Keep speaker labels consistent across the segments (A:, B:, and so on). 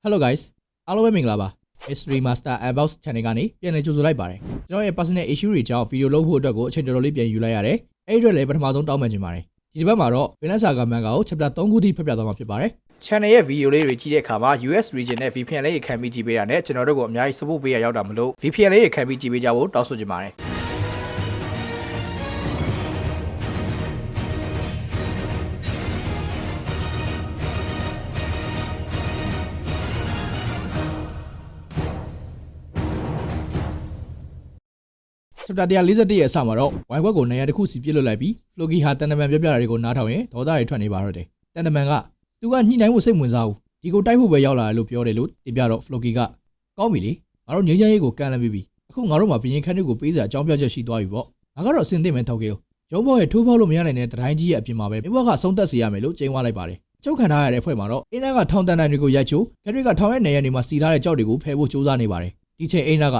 A: Hello guys အားလုံးပဲမင်္ဂလာပါ Mystery Master Unbox Channel ကနေပြန်လည်ကြိုဆိုလိုက်ပါတယ်ကျွန်တော်ရဲ့ personal issue တွေကြောင့်ဗီဒီယိုလုပ်ဖို့အတွက်ကိုအချိန်တော်တော်လေးပြန်ယူလိုက်ရတယ်အဲ့ဒီအတွက်လည်းပထမဆုံးတောင်းပန်ချင်ပါတယ်ဒီတစ်ပတ်မှာတော့ Vinland Saga Manga ကို chapter 3ခုထိဖတ်ပြသွားမှာဖြစ်ပါတယ် Channel ရဲ့ဗီဒီယိုလေးတွေကြည့်တဲ့အခါမှာ US region နဲ့ VPN လေးတွေခံပြီးကြည့်ပေးတာနဲ့ကျွန်တော်တို့ကိုအများကြီး support ပေးရရောက်တာမလို့ VPN လေးတွေခံပြီးကြည့်ပေးကြဖို့တောင်းဆိုချင်ပါတယ်Chapter 141ရဲ့အစမှာတော့ဝိုင်ခွက်ကိုနေရာတစ်ခုစီပြစ်လွတ်လိုက်ပြီးဖလိုကီဟာတန်တမန်ပြောပြတာတွေကိုနားထောင်ရင်ဒေါသတွေထွက်နေပါတော့တယ်တန်တမန်ကသူကညှိနှိုင်းဖို့စိတ်ဝင်စားဘူးဒီကိုတိုက်ဖို့ပဲရောက်လာတယ်လို့ပြောတယ်လို့တင်ပြတော့ဖလိုကီကကောင်းပြီလေငါတို့ငြိမ်းချမ်းရေးကိုကန်လန့်ပြီးပြီအခုငါတို့မှာဘရင်ခန်းတွေကိုပေးစရာအကြောင်းပြချက်ရှိသွားပြီပေါ့ငါကတော့အစင်သင့်မယ်ထောက်ကေရုံးဘောရဲ့ထိုးဖောက်လို့မရနိုင်တဲ့တိုင်းကြီးရဲ့အပြင်မှာပဲမြဘကအဆုံးသက်စေရမယ်လို့ကျင်းဝါလိုက်ပါတယ်ချုပ်ခံထားရတဲ့ဖွဲ့မှာတော့အင်းနာကထောင်တန်တိုင်းတွေကိုရိုက်ချိုးဂက်ရစ်ကထောင်ရဲ့နေရာတွေမှာစီထားတဲ့ကြောက်တွေကိုဖယ်ဖို့ကြိုးစားနေပါတယ်ဒီချိန်အင်းနာက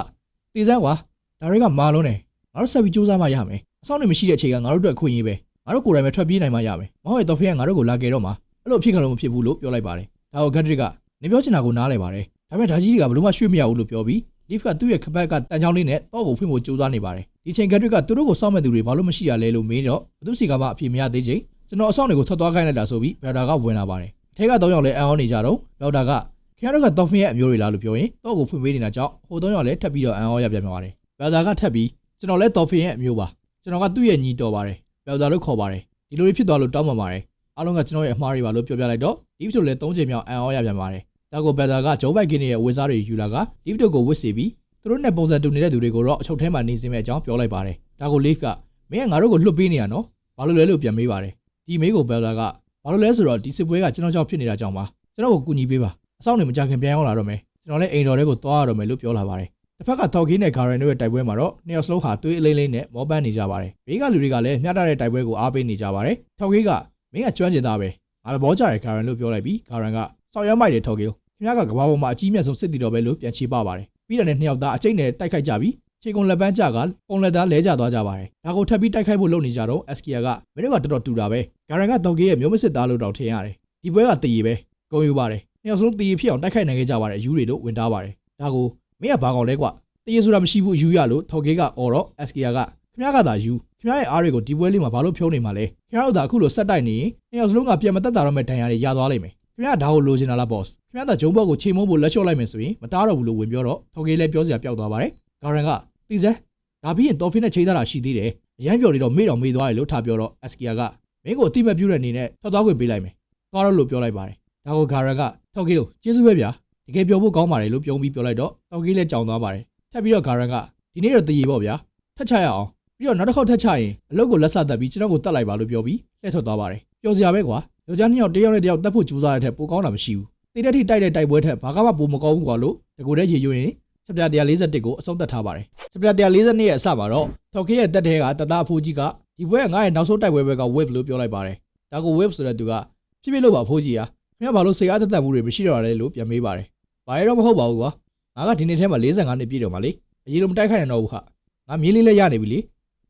A: တေစမ်းကွာဒါတွေကမာလုံးတယ်ငါတို့ဆက်ပြီးစူးစမ်းမှရမယ်အဆောင်တွေမရှိတဲ့အချိန်ကငါတို့အတွက်ခွင့်ရေးပဲငါတို့ကိုယ်တိုင်ပဲထွက်ပြေးနိုင်မှရမယ်မဟုတ်ရင်တော့ဖေးကငါတို့ကိုလာကြတော့မှာအဲ့လိုဖြစ်ကြလို့မဖြစ်ဘူးလို့ပြောလိုက်ပါတယ်ဒါကိုဂက်ဒရစ်ကနေပြောချင်တာကိုနားလဲပါတယ်ဒါပေမဲ့ဒါကြီးတွေကဘလို့မှရွှေ့မရဘူးလို့ပြောပြီးလစ်ကသူ့ရဲ့ခပတ်ကတန်ချောင်းလေးနဲ့တော့ကိုဖွင့်ဖို့စူးစမ်းနေပါတယ်ဒီချိန်ဂက်ဒရစ်ကသူတို့ကိုစောင့်မဲ့သူတွေဘာလို့မရှိရလဲလို့မေးတော့ဘသူစီကမှအပြေမရသေးချိန်ကျွန်တော်အဆောင်တွေကိုထွက်သွားခိုင်းလိုက်တာဆိုပြီးဘယ်ဒါကဝင်လာပါတယ်အထက်က3ယောက်လည်းအံ့ဩနေကြတော့ဘယ်ဒါကခင်ဗျားတို့ကတော့ဖင်ရဲ့အမျိုးတွေလားလို့ပြောရင်တော့ကိုဖွင့်ပေးနေတာကြောင့်ဟို3ယောက်လည်းထပ်ပြီးတော့အံ့ဩရပြန်ပါတယ်ဘယ်ဒါကထပ်ပြီးကျွန်တော်လည်းတော်ဖင်ရဲ့အမျိုးပါကျွန်တော်ကသူ့ရဲ့ညီတော်ပါတယ်ဘယ်ဒါလို့ခေါ်ပါတယ်ဒီလိုဖြစ်သွားလို့တောင်းပန်ပါတယ်အားလုံးကကျွန်တော်ရဲ့အမှားတွေပါလို့ပြောပြလိုက်တော့ဒီဗီဒီယိုလည်း3ချိန်မြောက်အံ့ဩရပြန်ပါတယ်ဒါကိုဘယ်ဒါကဂျုံးဘိုက်ကင်းရဲ့ဝေစားတွေယူလာကဒီဗီဒီယိုကိုဝစ်စီပြီးသူတို့နဲ့ပုံစံတူနေတဲ့သူတွေကိုတော့အချုပ်ထဲမှာနေစင်းမဲ့အကြောင်းပြောလိုက်ပါတယ်ဒါကိုလစ်ကမင်းကငါတို့ကိုလွတ်ပေးနေရနော်ဘာလို့လဲလို့ပြန်မေးပါတယ်ဒီမေးကိုဘယ်ဒါကဘာလို့လဲဆိုတော့ဒီစစ်ပွဲကကျွန်တော်ကြောင့်ဖြစ်နေတာကြောင့်ပါကျွန်တော်ကိုကူညီပေးပါအဆောင်နေမကြခင်ပြန်ရောက်လာတော့မယ်ကျွန်တော်လည်းအိမ်တော်ထဲကိုသွားရတော့မယ်လို့ပြောလာပါတယ်တစ်ဖက်ကထော်ကင်းနဲ့ဂါရန်တို့ရဲ့တိုက်ပွဲမှာတော့နှစ်ယောက်စလုံးဟာသွေးအလိမ့်လိမ့်နဲ့မောပန်းနေကြပါတယ်ဘေးကလူတွေကလည်းမျှတတဲ့တိုက်ပွဲကိုအားပေးနေကြပါတယ်ထော်ကင်းကမင်းကကျွမ်းကျင်သားပဲငါသဘောကျတယ်ဂါရန်လို့ပြောလိုက်ပြီးဂါရန်ကစောက်ရမ်းမိုက်တယ်ထော်ကင်းခင်ဗျားကကဘာပေါ်မှာအကြီးမြတ်ဆုံးစစ်တီတော်ပဲလို့ပြန်ချေပပါတယ်ပြီးတော့နှစ်ယောက်သားအကျိတ်နဲ့တိုက်ခိုက်ကြပြီးခြေကုံလက်ပန်းကြကပုံလက်သားလဲကျသွားကြပါတယ်ဒါကိုထပ်ပြီးတိုက်ခိုက်ဖို့လုပ်နေကြတော့အက်စကီယာကမင်းတို့ကတော်တော်တူတာပဲဂါရန်ကထော်ကင်းရဲ့မျိုးမစစ်သားလို့တောင်ထင်ရတယ်ဒီပွဲကတည်ရပဲဂုံယူပါတယ်နှစ်ယောက်စလုံးတည်ရဖြစ်အောင်တိုက်ခိုက်နိုင်ခဲ့ကြပါတယ်ယူတွေတို့ဝင်သားပါတယ်ဒါကိုမင်းကဘာကောင်လဲကွာတရေဆိုတာမရှိဘူးယူရလို့ထော်ကေးကအော်တော့ SKR ကခင်ဗျားကသာယူခင်ဗျားရဲ့အားတွေကိုဒီပွဲလေးမှာဘာလို့ဖြုံးနေမှာလဲခင်ဗျားတို့သာအခုလိုဆက်တိုက်နေရင်နှစ်ယောက်စလုံးကပြန်မတက်တာတော့မဲ့ဒဏ်ရာတွေရသွားလိမ့်မယ်ခင်ဗျားဒါကိုလိုချင်တာလား boss ခင်ဗျားသာဂျုံဘော့ကိုချိန်မုန်းဖို့လက်လျှော့လိုက်မယ်ဆိုရင်မတားတော့ဘူးလို့ဝင်ပြောတော့ထော်ကေးလည်းပြောစရာပျောက်သွားပါတယ်ဂါရန်ကတီးစဲဒါပြီးရင်တော်ဖင်းနဲ့ချိန်သားတာရှိသေးတယ်အရန်ပြော်နေတော့မေ့တော်မေ့သွားတယ်လို့ထားပြောတော့ SKR ကမင်းကိုအတိမတ်ပြူတဲ့အနေနဲ့ထွက်သွားခွင့်ပေးလိုက်မယ်သွားတော့လို့ပြောလိုက်ပါတယ်ဒါကိုဂါရန်ကထော်ကေးကိုကျေးဇူးပဲဗျာတကယ်ပြောဖို့ကောင်းပါတယ်လို့ပြုံးပြီးပြောလိုက်တော့ထော်ကေးလည်းကြောင်သွားပါတယ်ထပ်ပြီးတော့ဂါရန်ကဒီနေ့တော့တည်ရပေါ့ဗျာထက်ချရအောင်ပြီးတော့နောက်တစ်ခေါက်ထက်ချရင်အလုပ်ကိုလက်ဆက်သက်ပြီးကျွန်တော်ကိုတတ်လိုက်ပါလို့ပြောပြီးလှည့်ထွက်သွားပါတယ်ပျော်စရာပဲကွာယောက်ျားနှစ်ယောက်တယောက်နဲ့တယောက်တတ်ဖို့ကြိုးစားတဲ့ထက်ပိုကောင်းတာမရှိဘူးတိတ်တက်ထိတိုက်တဲ့တိုက်ပွဲထက်ဘာကမှပိုမကောင်းဘူးကွာလို့တကူတဲ့ရေရွရင်ချပ်ပြ141ကိုအဆုံးသတ်ထားပါတယ်ချပ်ပြ142ရဲ့အစမှာတော့ထော်ခေရဲ့တက်တဲ့ကတသားအဖိုးကြီးကဒီဘွဲကငါ့ရဲ့နောက်ဆုံးတိုက်ပွဲပဲက wave လို့ပြောလိုက်ပါတယ်ဒါကို wave ဆိုတဲ့သူကဖြစ်ဖြစ်လို့ပါအဖိုးကြီးဟာခင်ဗျားဘာလို့စိတ်အားသက်သက်မှုတွေမရှိတော့လဲလို့ပြန်မေးပါတယ်ဘာရဲတော့မဟုတ်ပါဘူးကွာငါကဒီနေ့ထဲမှာ45နှစ်ပြည့်တော့မှလေအရေးလုံးမတိုက်ခိုက်နိုင်တော့ဘူးခငါမြေးလေးလည်းရနေပြီလေ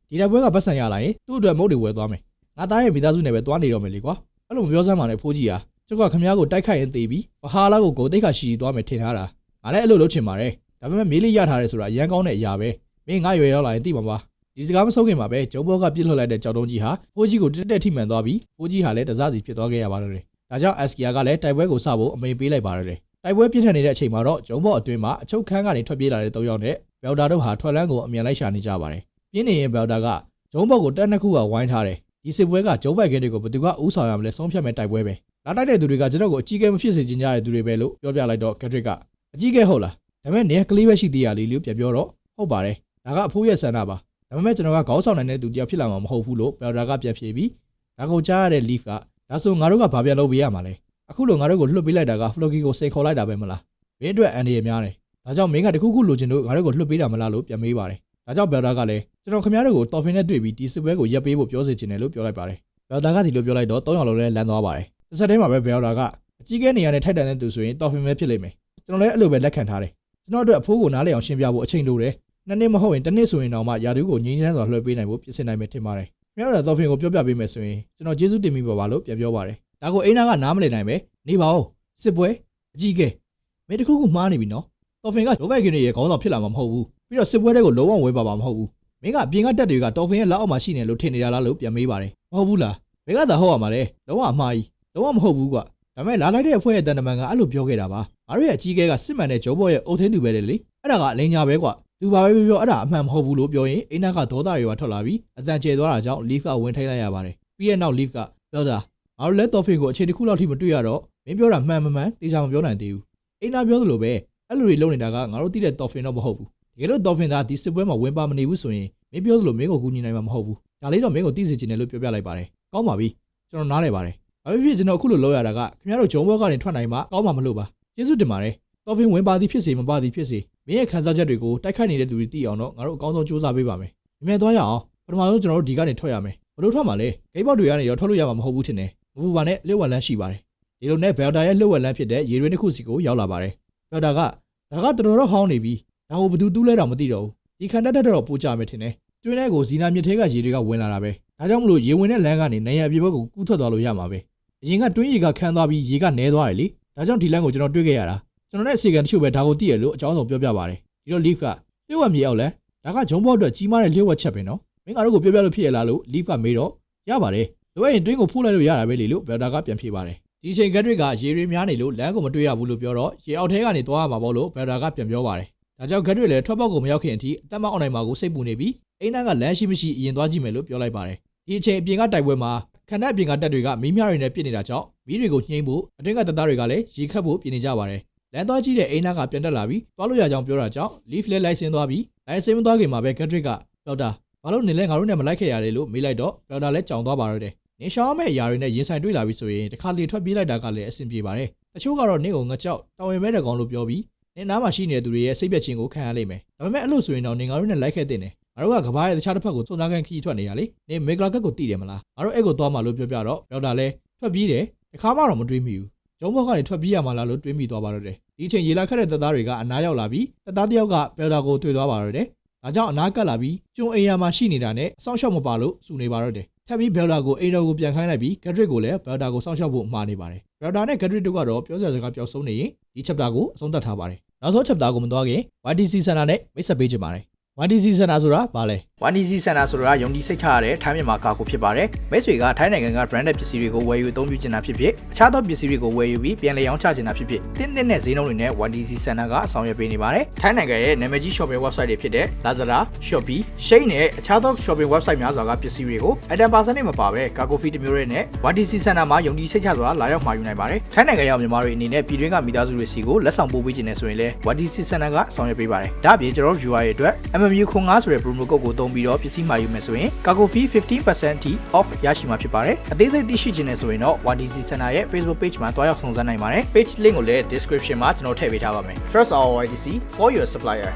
A: ဒီတိုက်ပွဲကပတ်စံရလာရင်သူ့အတွက်မုတ်တွေဝယ်သွားမယ်ငါသားရဲ့မိသားစုနဲ့ပဲသွားနေတော့မယ်လေကွာအဲ့လိုမပြောစမ်းပါနဲ့ဖိုးကြီးဟာကျုပ်ကခမ ्या ကိုတိုက်ခိုက်ရင်သေပြီးဘဟာလာကိုဂိုတိတ်ခါရှိသွားမယ်ထင်ထားတာငါလည်းအဲ့လိုလုပ်ချင်ပါတယ်ဒါပေမဲ့မြေးလေးရထားတယ်ဆိုတာရန်ကောင်းတဲ့အရာပဲမင်းငါရွယ်ရောက်လာရင်သိမှာပါဒီစကားမဆုံးခင်မှာပဲဂျုံဘောကပြစ်လွှတ်လိုက်တဲ့ကြောက်တုံးကြီးဟာဖိုးကြီးကိုတက်တက်ထိမှန်သွားပြီးဖိုးကြီးဟာလည်းတစားစီဖြစ်သွားခဲ့ရပါတော့တယ်ဒါကြောင့် SKR ကလည်းတိုက်ပွဲကိုစဖို့အမိန့်ပေးလိုက်ပါတော့တယ်တိုက်ပွဲပြင်းထန်နေတဲ့အချိန်မှာတော့ဂျုံဘောအတွင်းမှာအချုပ်ခန်းကနေထွက်ပြေးလာတဲ့3ယောက်နဲ့ဘယ်လ်ဒါတို့ဟာထွက်လန်းကိုအမြန်လိုက်ရှာနေကြပါတယ်ပြင်းနေရင်ဘယ်လ်ဒါကဂျုံဘောကိုတက်နှစ်ခုကဝိုင်းထားတယ်ဒီစစ်ပွဲကဂျုံဘိုက်ကင်းတွေကိုဘယ်သူကဥဆောင်ရမလဲဆုံးဖြတ်မဲ့တိုက်ပွဲပဲလာတိုက်တဲ့သူတွေကကျွန်တော်ကိုအကြီးကဲမဖြစ်စေချင်ကြတဲ့သူတွေပဲလို့ပြောပြလိုက်တော့ဂက်ဒရစ်ကအကြီးကဲဟုတ်လားဒါပေမဲ့နေကလေးပဲရှိသေးရလေလို့ပြန်ပြောတော့ဟုတ်ပါတယ်ဒါကအဖိုးရဲ့ဆန္ဒပါဒါပေမဲ့ကျွန်တော်ကခေါင်းဆောင်နိုင်တဲ့သူတယောက်ဖြစ်လာမှာမဟုတ်ဘူးလို့ဘယ်လ်ဒါကပြန်ဖြေပြီးဒါကိုကြားရတဲ့ leaf ကဒါဆိုငါတို့ကဘာပြန်လုပ်ပေးရမှာလဲအခုလိုငါတို့ကိုလွှတ်ပေးလိုက်တာကဖလိုကီကိုစိန်ခေါ်လိုက်တာပဲမလားမင်းအတွက်အန်ဒီရများတယ်ဒါကြောင့်မင်းကတခုခုလိုချင်လို့ငါတို့ကိုလွှတ်ပေးတာမလားလို့ပြန်မေးပါတယ်ဒါကြောင့်ဘယ်လ်ဒါကလည်းကျွန်တော်ခင်ဗျားတို့ကိုတော်ဖင်နဲ့တွေ့ပြီးဒီစစ်ပွဲကိုရပ်ပေးဖို့ပြောစီချင်တယ်လို့ပြောလိုက်ပါတယ်ဘယ်လ်ဒါကဒီလိုပြောလိုက်တော့3ယောက်လုံးလည်းလမ်းသွားပါတယ်တစ်ဆက်တည်းမှာပဲဘယ်လ်ဒါကအကြီးကဲနေရာနဲ့ထိုက်တန်တဲ့သူဆိုရင်တော်ဖင်ပဲဖြစ်လိမ့်မယ်ကျွန်တော်လည်းအဲ့လိုပဲလက်ခံထားတယ်ကျွန်တော်အတွက်အဖိုးကိုနားလည်အောင်ရှင်းပြဖို့အချိန်လိုတယ်နှစ်နှစ်မဟုတ်ရင်တစ်နှစ်ဆိုရင်တော့မှယာတူးကိုငြိမ်းချမ်းစွာလွှဲပေးနိုင်ဖို့ပြင်ဆင်နိုင်မယ်ထင်ပါတယ်ခင်ဗျားတို့တော်ဖင်ကိုပြောပြပေးမယ်ဆိုရင်ကျွန်တော်ကျေးဇူးတင်မိပါလို့ပြန်ပြောပါတယ်ဒါကိုအိနာကနားမလည်နိုင်ပဲနေပါဦးစစ်ပွဲအကြီးကဲ မင်းတခုခုမှားနေပြီနော်တော်ဖင်ကဂျိုးဘက်ကင်းရဲ့ခေါင်းဆောင်ဖြစ်လာမှာမဟုတ်ဘူးပြီးတော့စစ်ပွဲတွေကိုလုံးဝဝေးပါမှာမဟုတ်ဘူးမင်းကအပြင်ကတက်တွေကတော်ဖင်ရဲ့လက်အောက်မှာရှိနေလို့ထင်နေတာလားလို့ပြန်မေးပါတယ်မဟုတ်ဘူးလားဘယ်ကသာဟုတ်ရမှာလဲလုံးဝအမှားကြီးလုံးဝမဟုတ်ဘူးကွာဒါပေမဲ့လာလိုက်တဲ့အဖွဲ့ရဲ့တန်တမန်ကအဲ့လိုပြောခဲ့တာပါငါတို့ရဲ့အကြီးအကဲကစစ်မှန်တဲ့ဂျိုးဘော့ရဲ့အုတ်ထင်းသူပဲလေအဲ့ဒါကအလင်းညာပဲကွာသူဘာပဲပြောအဲ့ဒါအမှန်မဟုတ်ဘူးလို့ပြောရင်အိနာကဒေါသတွေကထွက်လာပြီးအတန်ကျဲသွားတာကြောင့် Leaf ကဝင်ထိန်လိုက်ရပါတယ်ပြီးရဲ့နောက် Leaf ကပြောတာငါတို့လက်တော်ဖင်ကိုအခြေတစ်ခုလောက်ထိမတွေ့ရတော့မင်းပြောတာမှန်မမှန်တေချာမပြောနိုင်သေးဘူးအိနာပြောသလိုပဲအဲ့လိုတွေလုပ်နေတာကငါတို့သိတဲ့တော်ဖင်တော့မဟုတ်ဘူးတကယ်လို့တော်ဖင်သားဒီစစ်ပွဲမှာဝင်ပါမနေဘူးဆိုရင်မင်းပြောသလိုမင်းကိုကူညီနိုင်မှာမဟုတ်ဘူးဒါလေးတော့မင်းကိုသိစေချင်တယ်လို့ပြောပြလိုက်ပါတယ်ကောင်းပါပြီကျွန်တော်နားလဲပါတယ်ဘာဖြစ်ဖြစ်ကျွန်တော်အခုလိုလုပ်ရတာကခင်ဗျားတို့ဂျုံဘောကနေထွက်နိုင်မှကောင်းမှာမလို့ပါကျေးဇူးတင်ပါတယ်တော်ဖင်ဝင်ပါသည်ဖြစ်စေမပါသည်ဖြစ်စေမင်းရဲ့ခံစားချက်တွေကိုတိုက်ခိုက်နေတဲ့သူတွေသိအောင်တော့ငါတို့အကောင်းဆုံးစူးစမ်းပေးပါမယ်မြင်သွားရအောင်ပထမဆုံးကျွန်တော်တို့ဒီကနေထွက်ရမယ်ဘလို့ထွက်မှာလဲဂိတ်ဘောက်တွေကနေရောထွက်လို့ရမှာမဟုတ်ဘူးထင်တယ်မပူပါနဲ့လျှို့ဝှက်လန်းရှိပါတယ်ဒီလိုနဲ့ဘယ်လ်တာရဲ့လျှို့ဝှက်လန်းဖြစ်တဲ့ရေရင်းတစ်ခုစီကိုရောက်လာပါတယ်ဘယ်လ်တာကဒါကတော်တော်ဟောင်းနေပြီဒါကိုဘယ်သူတူးလဲတော့မသိတော့ဘူးဒီခံတက်တော့ပို့ကြမယ်ထင်တယ်ကျွင်းထဲကိုဇီနာမြစ်ထဲကရေတွေကဝင်လာတာပဲဒါကြောင့်မလို့ရေဝင်တဲ့လမ်းကနေနေရအပြေဘက်ကိုကူးထွက်သွားလို့ရမှာပဲအရင်ကတွင်းရေကခန်းသွားပြီးရေကနဲသွားတယ်လေဒါကြောင့်ဒီလမ်းကိုကျွန်တော်တွေ့ခဲ့ရတာကျွန်တော်နဲ့အစီကံတချို့ပဲဒါကိုသိရလို့အကြောင်းဆုံးပြောပြပါတယ်ဒီတော့ Leaf ကလျှို့ဝှက်မြေအောင်လဲဒါကဂျုံဘော့အတွက်ကြီးမားတဲ့လျှို့ဝှက်ချက်ပဲနော်မင်းကတော့ကိုပြောပြလို့ဖြစ်ရလားလို့ Leaf ကမေးတော့ရပါတယ်လိုအပ်ရင်တွင်းကိုဖုတ်လိုက်လို့ရတာပဲလေလို့ဘယ်တာကပြန်ဖြေပါတယ်ဒီချိန် Gadrick ကရေတွေများနေလို့လမ်းကိုမတွေ့ရဘူးလို့ပြောတော့ရေအောက်ထဲကနေသွားရမှာပေါ့လို့ဘယ်တာကပြန်ပြောပါတယ်ဒါကြောင့် Gadrick လည်းထွက်ပေါက်ကိုမရောက်ခင်အထိအသက်မအောင်နိုင်မှာကိုစိတ်ပူနေပြီးအိမ်နာကလမ်းရှိမရှိအရင်သွားကြည့်မယ်လို့ပြောလိုက်ပါတယ်ဒီအချိန်အပြင်ကတိုက်ပွဲမှာခန္ဓာအပြင်ကတက်တွေကမီးများတွေနဲ့ပြစ်နေတာကြောင့်မီးတွေကိုညှိဖို့အတွင်းကတပ်သားတွေကလည်းရေခတ်ဖို့ပြင်နေကြပါတယ်လမ်းသွားကြည့်တဲ့အိမ်နာကပြန်တက်လာပြီးသွားလို့ရကြောင်းပြောတာကြောင့် Leaf လည်းလိုက်ဆင်းသွားပြီးလိုက်ဆင်းမသွားခင်မှာပဲ Gadrick ကပြောတာဘာလို့နေလဲငါတို့နဲ့မလိုက်ခဲ့ရတယ်လို့မေးလိုက်တော့ပြောတာလည်းကြောင်သွားပါတော့တယ်နေရှောင်းမဲ့အရာတွေနဲ့ရင်ဆိုင်တွေ့လာပြီးဆိုရင်တခါလေထွက်ပြေးလိုက်တာကလည်းအဆင်ပြေပါတယ်တချို့ကတော့နေကိုငကြောက်တောင်ဝင်မဲ့တဲ့ကောင်လို့ပြောပြီးနေနားမှာရှိနေတဲ့သူတွေရဲ့စိတ်ပြက်ခြင်းကိုခံရလိမ့်မယ်ဒါပေမဲ့အဲ့လိုဆိုရင်တော့နေငါတို့နဲ့လိုက်ခဲ့တဲ့နေငါတို့ကကဘာရဲ့တခြားတစ်ဖက်ကိုစုံစမ်းခန်းခီးထွက်နေရလေနေမေဂလာကတ်ကိုတည်တယ်မလားငါတို့အဲ့ကိုသွားမှလို့ပြောပြတော့ပြောတာလဲထွက်ပြေးတယ်တခါမှတော့မတွေးမိဘူးဂျုံဘော့ကနေထွက်ပြေးရမှာလားလို့တွေးမိသွားပါတော့တယ်ဒီအချိန်ရေလာခတ်တဲ့တပ်သားတွေကအနားရောက်လာပြီးတပ်သားတယောက်ကပြောတာကိုတွေ့သွားပါတော့တယ်ဒါကြောင့်အနားကပ်လာပြီးကျုံအိမ်ယာမှာရှိနေတာနဲ့အဆောင်ရှောက်မပါလို့စုနေပါတော့တယ်ထပ်ပြီးဘယ်လာကိုအိမ်တော်ကိုပြန်ခိုင်းလိုက်ပြီး Gadrick ကိုလည်းဘယ်လာကိုစောင့်ရှောက်ဖို့မှားနေပါတယ်ဘယ်လာနဲ့ Gadrick တို့ကတော့ပြောစရာစကားပြောဆုံးနေရင်ဒီ chapter ကိုအဆုံးသတ်ထားပါတယ်နောက်ဆုံး chapter ကိုမသွားခင် YTC Center နဲ့မိတ်ဆက်ပေးကြပါမယ်YTC Center ဆိုတာဘာလဲ YTC Center ဆိုတာယုံကြည်စိတ်ချရတဲ့ထိုင်းမြန်မာကာကိုဖြစ်ပါတယ်မိတ်ဆွေကထိုင်းနိုင်ငံက branded ပစ္စည်းတွေကိုဝယ်ယူအသုံးပြုချင်တာဖြစ်ဖြစ်အခြားသောပစ္စည်းတွေကိုဝယ်ယူပြီးပြန်လည်ရောင်းချချင်တာဖြစ်ဖြစ်တင်းတင်းနဲ့ဈေးနှုန်းတွေနဲ့ YTC Center ကဆောင်ရွက်ပေးနေပါတယ်ထိုင်းနိုင်ငံရဲ့နာမည်ကြီး shopping website တွေဖြစ်တဲ့ Lazada, Shopee, Shein နဲ့အခြားသော shopping website များစွာကပစ္စည်းတွေကို item percentage မပါဘဲ cargo fee တစ်မျိုးတွေနဲ့ YTC Center မှာယုံကြည်စိတ်ချစွာလာရောက်မှာယူနိုင်ပါတယ်ထိုင်းနိုင်ငံရောက်မြန်မာတွေအနေနဲ့ပြည်တွင်းကမိသားစုတွေစီကိုလက်ဆောင်ပို့ပေးခြင်းနဲ့ဆိုရင်လည်း YTC Center ကဆောင်ရွက်ပေးပါတယ်ဒါအပြင်ကျွန်တော်တို့ viewer တွေအတွက် MMU ခွန်9ဆိုတဲ့ promo code ကိုသုံးပြီးတော့ပစ္စည်းမှာယူမယ်ဆိုရင် cargo fee 15% ထိ off ရရှိမှာဖြစ်ပါတယ်အသေးစိတ်သိရှိခြင်းနဲ့ဆိုရင်တော့ YTC Center ရဲ့ Facebook page မှာတွားရောက်ဆောင်စမ်းနိုင်ပါတယ် page link ကိုလည်း description မှာကျွန်တော်ထည့်ပေးထားပါမယ် Trust our YTC for your supplier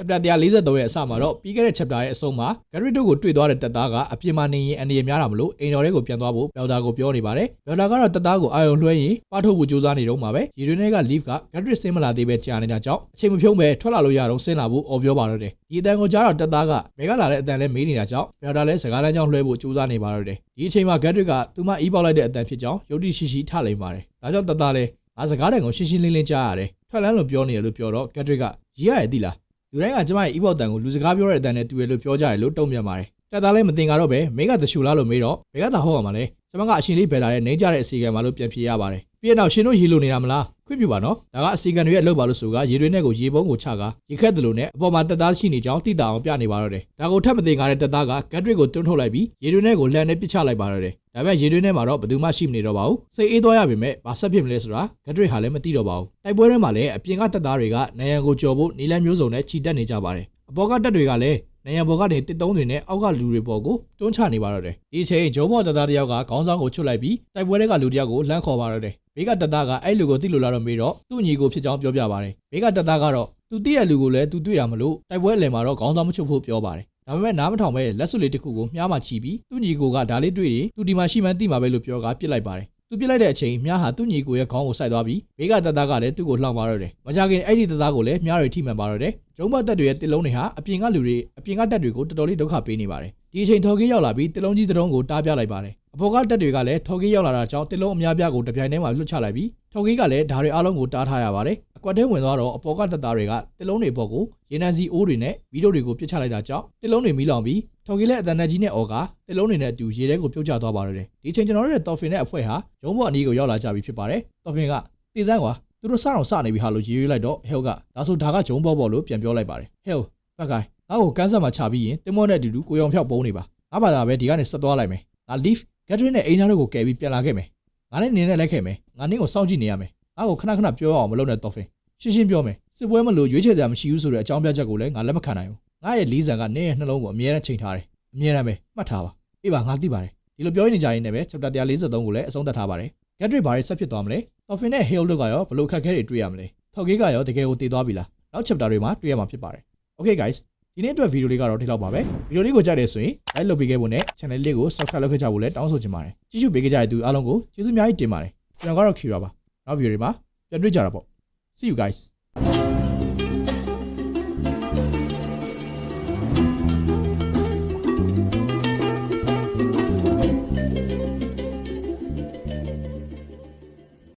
A: chapter 143ရဲ့အစမှာတော့ပြီးခဲ့တဲ့ chapter ရဲ့အဆုံးမှာ Gadrick တို့ကိုတွေ့သွားတဲ့တပ်သားကအပြင်မှာနေရင်အန္တရာယ်များတာမလို့အိမ်တော်ထဲကိုပြန်သွားဖို့ပြောတာကိုပြောနေပါတယ်ပြောတာကတော့တပ်သားကိုအာရုံလွှဲရင်ပါထုတ်ဖို့ကြိုးစားနေတော့မှာပဲရေတွင်းထဲက Leaf က Gadrick ဆင်းမလာသေးပဲကြာနေတာကြောင့်အချိန်မဖြုံးပဲထွက်လာလို့ရတော့ဆင်းလာဖို့အော်ပြောပါတော့တယ်ဒီအတန်ကိုကြားတော့တပ်သားကဘယ်ကလာတဲ့အတန်လဲမေးနေတာကြောင့်ပြောတာလဲစကားလမ်းကြောင်းလွှဲဖို့ကြိုးစားနေပါတော့တယ်ဒီအချိန်မှာ Gadrick ကသူမအီးပေါက်လိုက်တဲ့အတန်ဖြစ်ကြောင်းယုတ်တိရှိရှိထလိမ့်ပါတယ်ဒါကြောင့်တပ်သားလဲငါစကားတန်ကိုရှင်းရှင်းလင်းလင်းကြားရတယ်ထွက်လန်းလို့ပြောနေရလို့ပြောတော့ Gadrick ကရေးရရဲ့တိလားလူတိုင်းကကျမရဲ့ e-book တန်ကိုလူစကားပြောတဲ့အတန်နဲ့တူရလို့ပြောကြတယ်လို့တုံ့ပြန်ပါတယ်တက်သားလည်းမတင်ကတော့ပဲမင်းကတရှူလားလို့မေးတော့ဘယ်ကသာဟုတ်ရမှာလဲကျမကအရှင်လေးဘယ်လာတဲ့နေကြတဲ့အစီကံမှာလို့ပြန်ဖြေရပါတယ်ပြီးတော့ရှင်တို့ရေလိုနေတာမလားခွင့်ပြုပါနော်ဒါကအစီကံတွေရဲ့အလုပ်ပါလို့ဆိုကရေတွေနဲ့ကိုရေပုံးကိုချကရေခက်တယ်လို့နဲ့အပေါ်မှာတက်သားရှိနေကြောင်းသိတာအောင်ပြနေပါတော့တယ်ဒါကိုထပ်မတင်ကားတဲ့တက်သားက Gadrick ကိုတွန်းထုတ်လိုက်ပြီးရေတွေနဲ့ကိုလန်နဲ့ပစ်ချလိုက်ပါတော့တယ်ဒါပေမဲ့ရေတွေနဲ့မှာတော့ဘယ်သူမှရှိမနေတော့ပါဘူးစိတ်အေးသွားရပေမဲ့ဘာဆက်ဖြစ်မလဲဆိုတာ Gadrick ဟာလည်းမသိတော့ပါဘူးတိုက်ပွဲထဲမှာလည်းအပြင်ကတက်သားတွေကနိုင်ရန်ကိုကြော်ဖို့နီလန်းမျိုးစုံနဲ့ခြိတက်နေကြပါတယ်အပေါ်ကတက်တွေကလည်းနိုင်ရန်ဘော်ကနေတစ်တုံးတွေနဲ့အောက်ကလူတွေပေါ်ကိုတွန်းချနေပါတော့တယ်ဒီအချိန်ဂျုံမော့တပ်သားတယောက်ကခေါင်းဆောင်ကိုချွတ်လိုက်ပြီးတိုက်ပွဲတွေကလူတယောက်ကိုလှမ်းခေါ်ပါတော့တယ်ဘေးကတပ်သားကအဲ့လူကိုတိလို့လာတော့မေးတော့သူ့ညီကိုဖြစ်ကြောင်းပြောပြပါတယ်ဘေးကတပ်သားကတော့သူတိတဲ့လူကိုလည်းသူတွေ့တာမလို့တိုက်ပွဲအလယ်မှာတော့ခေါင်းဆောင်မချွတ်ဖို့ပြောပါတယ်ဒါပေမဲ့နားမထောင်ပဲလက်စွပ်လေးတစ်ခုကိုမြားမှချီပြီးသူ့ညီကိုကဒါလေးတွေ့ရင်သူဒီမှာရှိမှန်းသိမှာပဲလို့ပြောကပြစ်လိုက်ပါတယ်သူပြစ်လိုက်တဲ့အချိန်မြားဟာသူ့ညီကိုရဲ့ခေါင်းကိုစိုက်သွားပြီးဘေးကတပ်သားကလည်းသူ့ကိုလှောင်ပါတော့တယ်မကြခင်အဲ့ဒီတပ်သားကိုလည်းမြားတွေထိမှန်ပါတော့တယ်ဂျုံဘတ်တပ်တွေရဲ့တစ်လုံးတွေဟာအပြင်ကလူတွေအပြင်ကတပ်တွေကိုတော်တော်လေးဒုက္ခပေးနေပါတယ်ဒီအချိန်ထော်ကြီးရောက်လာပြီးတစ်လုံးကြီးတစ်လုံးကိုတားပြလိုက်ပါတယ် အပေါ်ကတက်တွေကလည်းထော်ကီရောက်လာတာကြောင့်တစ်လုံးအများပြားကိုတပြိုင်တည်းမှာလွှတ်ချလိုက်ပြီးထော်ကီကလည်းဓာတ်တွေအားလုံးကိုတားထားရပါတယ်အကွက်ထဲဝင်သွားတော့အပေါ်ကတက်သားတွေကတစ်လုံးတွေပေါ်ကိုရေနံစီအိုးတွေနဲ့ဗီဒီယိုတွေကိုပြစ်ချလိုက်တာကြောင့်တစ်လုံးတွေမီးလောင်ပြီးထော်ကီလည်းအတန်နဲ့ကြီးနဲ့အော်ကတစ်လုံးတွေနဲ့အတူရေထဲကိုပြုတ်ကျသွားပါတော့တယ်ဒီချိန်ကျွန်တော်တို့ရဲ့တော်ဖင်နဲ့အဖွဲဟာရုံးပေါ်အနီးကိုရောက်လာကြပြီဖြစ်ပါတယ်တော်ဖင်ကတည်စမ်းကွာသူတို့စအောင်စနေပြီဟာလို့ရေးရွေးလိုက်တော့ဟဲလ်ကဒါဆိုဒါကဂျုံဘောလို့ပြန်ပြောလိုက်ပါတယ်ဟဲလ်ဘက်ကိုင်ငါ့ကိုကန်းဆက်မှာချပြီးရင်တင်မောနဲ့အတူတူကိုရောင်ဖြောက်ပုံးနေပါငါဘာသာပဲဒီကနေဆက်သွားလိုက်မယ်ငါ leaf ဂက်ထရင်းနဲ့အိမ်သားတို့ကိုကယ်ပြီးပြန်လာခဲ့မယ်ငါနဲ့နေနဲ့လိုက်ခဲ့မယ်ငါနင်းကိုစောင့်ကြည့်နေရမယ်ငါ့ကိုခဏခဏပြောအောင်မလုပ်နဲ့တော်ဖင်ရှင်းရှင်းပြောမယ်စစ်ပွဲမလို့ရွေးချယ်စရာမရှိဘူးဆိုတဲ့အကြောင်းပြချက်ကိုလည်းငါလက်မခံနိုင်ဘူးငါရဲ့လီးဆန်ကနင်းရဲ့နှလုံးကိုအမြဲတမ်းချိန်ထားတယ်အမြဲတမ်းပဲမှတ်ထားပါအေးပါငါသိပါတယ်ဒီလိုပြောနေကြရင်လည်းပဲ chapter 143ကိုလည်းအဆုံးသတ်ထားပါတယ်ဂက်ထရစ်ဘာတွေဆက်ဖြစ်သွားမလဲတော်ဖင်နဲ့ဟေလ်တို့ကရောဘလို့ခက်ခဲတွေတွေ့ရမလဲထော်ကေးကရောတကယ်ကိုတည်သွားပြီလားနောက် chapter တွေမှာတွေ့ရမှာဖြစ်ပါတယ် Okay guys ဒီနေ့အတွက်ဗီဒီယိုလေးကတော့ဒီလောက်ပါပဲဗီဒီယိုလေးကိုကြိုက်တယ်ဆိုရင် like လုပ်ပေးခဲ့ဖို့နဲ့ channel လေးကို subscribe လုပ်ခဲ့ကြဖို့လည်းတောင်းဆိုချင်ပါတယ်ကြည့်ရှုပေးခဲ့ကြတဲ့သူအားလုံးကိုကျေးဇူးအများကြီးတင်ပါတယ်ကျွန်တော်ကတော့ Kira ပါနောက်ဗီဒီယိုတွေမှာပြန်တွေ့ကြတာပေါ့ See you guys